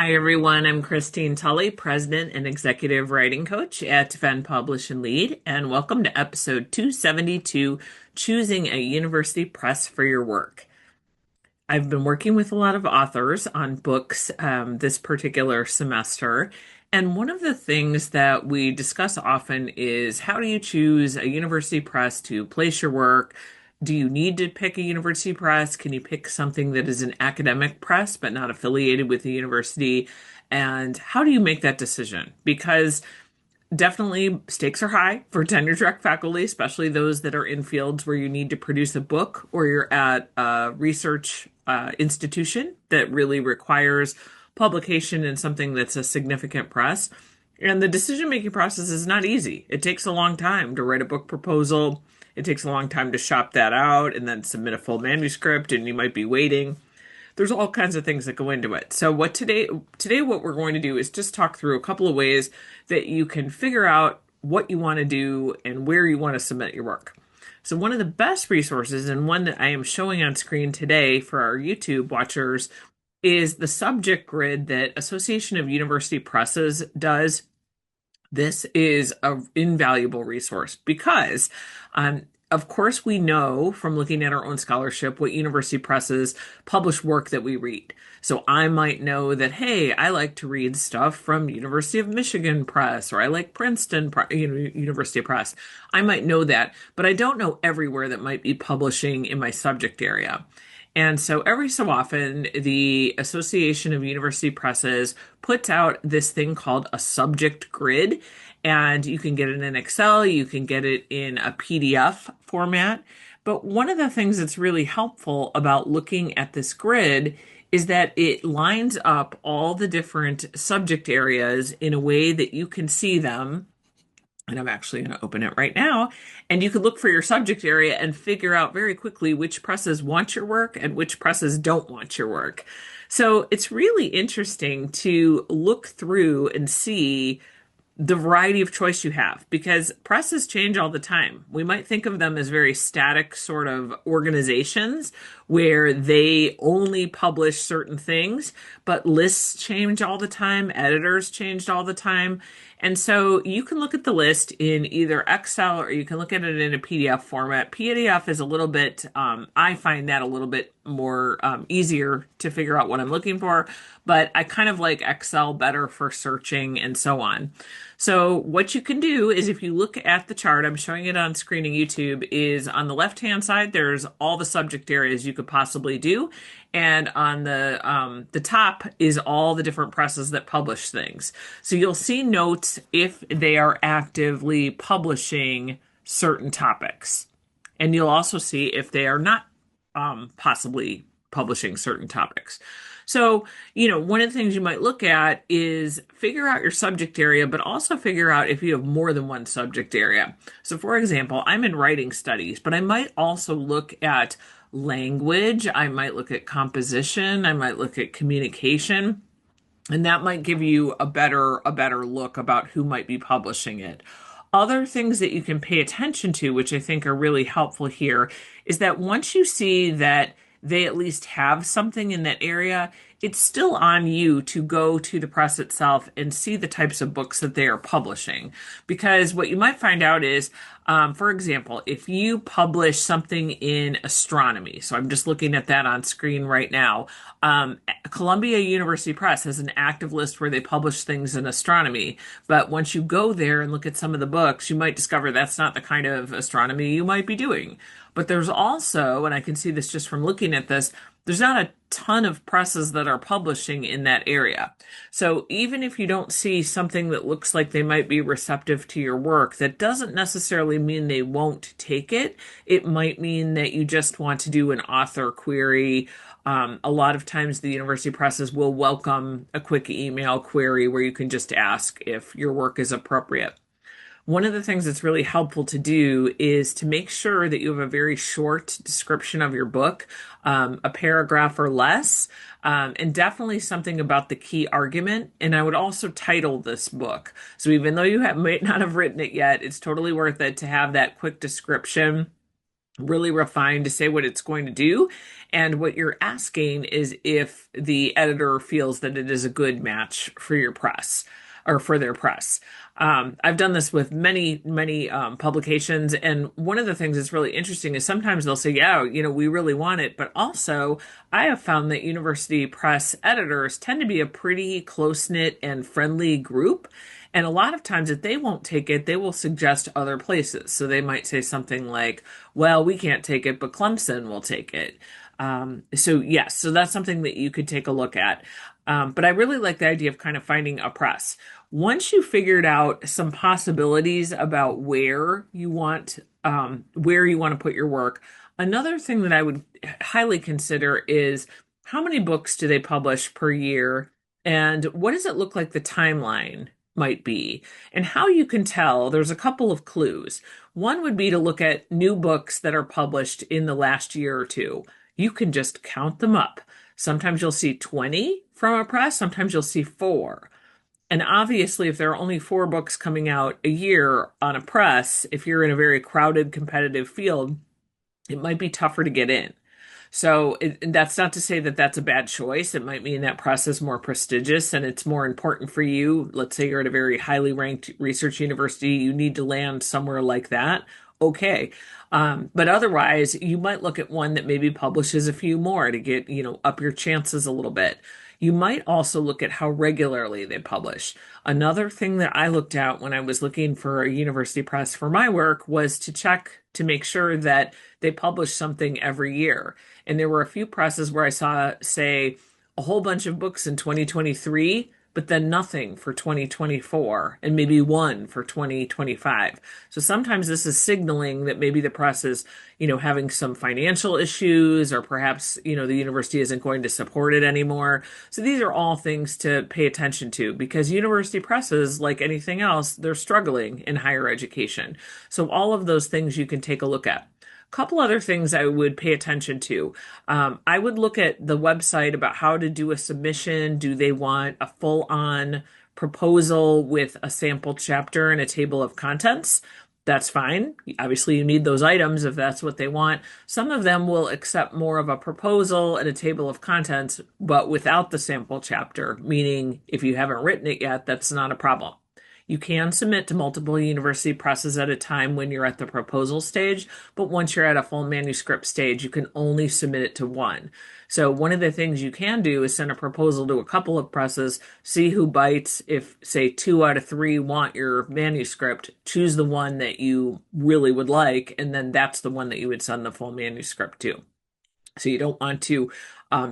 Hi, everyone. I'm Christine Tully, President and Executive Writing Coach at Defend, Publish, and Lead, and welcome to episode 272, Choosing a University Press for Your Work. I've been working with a lot of authors on books this particular semester, and one of the things that we discuss often is how do you choose a university press to place your work? Do you need to pick a university press? Can you pick something that is an academic press but not affiliated with the university? And how do you make that decision? Because definitely stakes are high for tenure track faculty, especially those that are in fields where you need to produce a book or you're at a research institution that really requires publication in something that's a significant press. And the decision-making process is not easy. It takes a long time to write a book proposal. It takes a long time to shop that out and then submit a full manuscript, and you might be waiting. There's all kinds of things that go into it. So today what we're going to do is just talk through a couple of ways that you can figure out what you want to do and where you want to submit your work. So one of the best resources, and one that I am showing on screen today for our YouTube watchers, is the subject grid that Association of University Presses does. This is an invaluable resource because of course, we know from looking at our own scholarship what university presses publish work that we read. So I might know that, hey, I like to read stuff from University of Michigan Press, or I like Princeton University Press. I might know that, but I don't know everywhere that might be publishing in my subject area. And so every so often, the Association of University Presses puts out this thing called a subject grid. And you can get it in Excel, you can get it in a PDF format. But one of the things that's really helpful about looking at this grid is that it lines up all the different subject areas in a way that you can see them. And I'm actually going to open it right now. And you can look for your subject area and figure out very quickly which presses want your work and which presses don't want your work. So it's really interesting to look through and see the variety of choice you have, because presses change all the time. We might think of them as very static sort of organizations where they only publish certain things, but lists change all the time, editors changed all the time. And so you can look at the list in either Excel or you can look at it in a PDF format. PDF is a little bit, I find that a little bit more easier to figure out what I'm looking for, but I kind of like Excel better for searching and so on. So what you can do is if you look at the chart, I'm showing it on screen in YouTube, is on the left-hand side, there's all the subject areas you could possibly do. And on the top is all the different presses that publish things. So you'll see notes if they are actively publishing certain topics. And you'll also see if they are not possibly publishing certain topics. So, one of the things you might look at is figure out your subject area, but also figure out if you have more than one subject area. So, for example, I'm in writing studies, but I might also look at language. I might look at composition. I might look at communication. And that might give you a better look about who might be publishing it. Other things that you can pay attention to, which I think are really helpful here, is that once you see that they at least have something in that area, it's still on you to go to the press itself and see the types of books that they are publishing. Because what you might find out is, for example, if you publish something in astronomy, so I'm just looking at that on screen right now, Columbia University Press has an active list where they publish things in astronomy. But once you go there and look at some of the books, you might discover that's not the kind of astronomy you might be doing. But there's also, and I can see this just from looking at this, there's not a ton of presses that are publishing in that area. So even if you don't see something that looks like they might be receptive to your work, that doesn't necessarily mean they won't take it. It might mean that you just want to do an author query. A lot of times the university presses will welcome a quick email query where you can just ask if your work is appropriate. One of the things that's really helpful to do is to make sure that you have a very short description of your book, a paragraph or less, and definitely something about the key argument. And I would also title this book. So even though you might not have written it yet, it's totally worth it to have that quick description really refined to say what it's going to do. And what you're asking is if the editor feels that it is a good match for your press or for their press. I've done this with many publications. And one of the things that's really interesting is sometimes they'll say, yeah, we really want it. But also, I have found that university press editors tend to be a pretty close-knit and friendly group. And a lot of times, if they won't take it, they will suggest other places. So they might say something like, well, we can't take it, but Clemson will take it. So yes, so that's something that you could take a look at. But I really like the idea of kind of finding a press. Once you figured out some possibilities about where you want to put your work, another thing that I would highly consider is how many books do they publish per year, and what does it look like the timeline might be, and how you can tell. There's a couple of clues. One would be to look at new books that are published in the last year or two. You can just count them up. Sometimes you'll see 20 from a press, sometimes you'll see four. And obviously, if there are only four books coming out a year on a press, if you're in a very crowded, competitive field, it might be tougher to get in. So that's not to say that that's a bad choice. It might mean that press is more prestigious and it's more important for you. Let's say you're at a very highly ranked research university, you need to land somewhere like that. Okay. But otherwise, you might look at one that maybe publishes a few more to get, up your chances a little bit. You might also look at how regularly they publish. Another thing that I looked at when I was looking for a university press for my work was to check to make sure that they publish something every year. And there were a few presses where I saw, say, a whole bunch of books in 2023, but then nothing for 2024 and maybe one for 2025. So sometimes this is signaling that maybe the press is, having some financial issues, or perhaps, the university isn't going to support it anymore. So these are all things to pay attention to, because university presses, like anything else, they're struggling in higher education. So all of those things you can take a look at. Couple other things I would pay attention to. I would look at the website about how to do a submission. Do they want a full-on proposal with a sample chapter and a table of contents? That's fine. Obviously, you need those items if that's what they want. Some of them will accept more of a proposal and a table of contents, but without the sample chapter, meaning if you haven't written it yet, that's not a problem. You can submit to multiple university presses at a time when you're at the proposal stage, but once you're at a full manuscript stage, you can only submit it to one. So one of the things you can do is send a proposal to a couple of presses, see who bites. If, say, 2 out of 3 want your manuscript, choose the one that you really would like, and then that's the one that you would send the full manuscript to. So you don't want to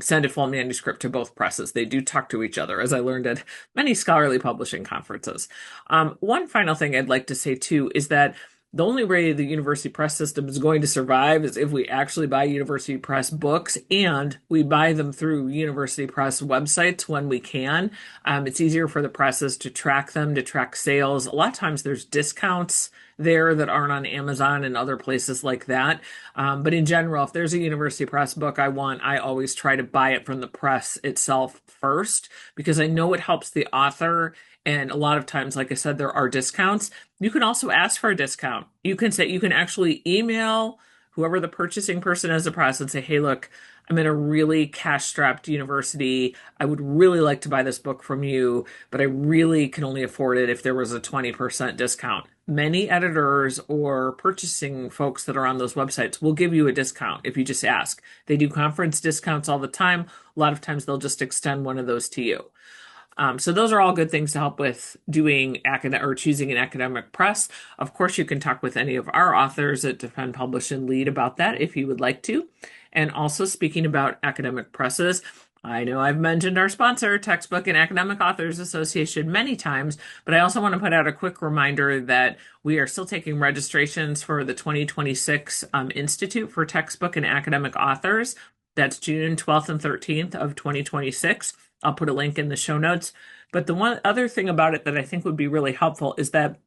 send a full manuscript to both presses. They do talk to each other, as I learned at many scholarly publishing conferences. One final thing I'd like to say, too, is that the only way the university press system is going to survive is if we actually buy university press books, and we buy them through university press websites when we can. It's easier for the presses to track them, to track sales. A lot of times there's discounts there that aren't on Amazon and other places like that. But in general, if there's a university press book I want, I always try to buy it from the press itself first, because I know it helps the author. And a lot of times, like I said, there are discounts. You can also ask for a discount. You can actually email whoever the purchasing person is, the press, and say, hey, look, I'm in a really cash-strapped university. I would really like to buy this book from you, but I really can only afford it if there was a 20% discount. Many editors or purchasing folks that are on those websites will give you a discount if you just ask. They do conference discounts all the time. A lot of times they'll just extend one of those to you. So those are all good things to help with doing choosing an academic press. Of course, you can talk with any of our authors at Defend, Publish, and Lead about that if you would like to. And also, speaking about academic presses, I know I've mentioned our sponsor, Textbook and Academic Authors Association, many times, but I also want to put out a quick reminder that we are still taking registrations for the 2026 Institute for Textbook and Academic Authors. That's June 12th and 13th of 2026. I'll put a link in the show notes. But the one other thing about it that I think would be really helpful is that,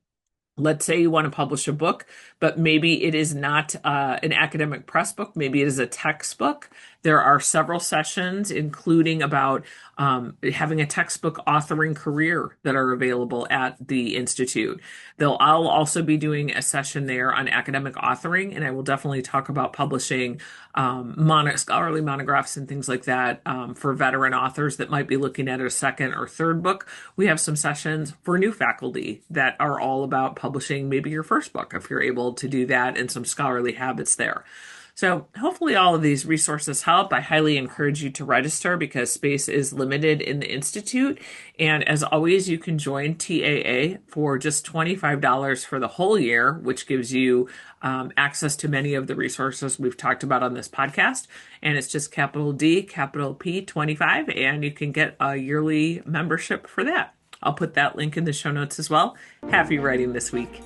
let's say you want to publish a book, but maybe it is not an academic press book. Maybe it is a textbook. There are several sessions, including about having a textbook authoring career that are available at the Institute. I'll also be doing a session there on academic authoring, and I will definitely talk about publishing scholarly monographs and things like that for veteran authors that might be looking at a second or third book. We have some sessions for new faculty that are all about publishing maybe your first book, if you're able to do that, and some scholarly habits there. So hopefully all of these resources help. I highly encourage you to register because space is limited in the Institute. And as always, you can join TAA for just $25 for the whole year, which gives you access to many of the resources we've talked about on this podcast. And it's just capital D, capital P 25, and you can get a yearly membership for that. I'll put that link in the show notes as well. Happy writing this week.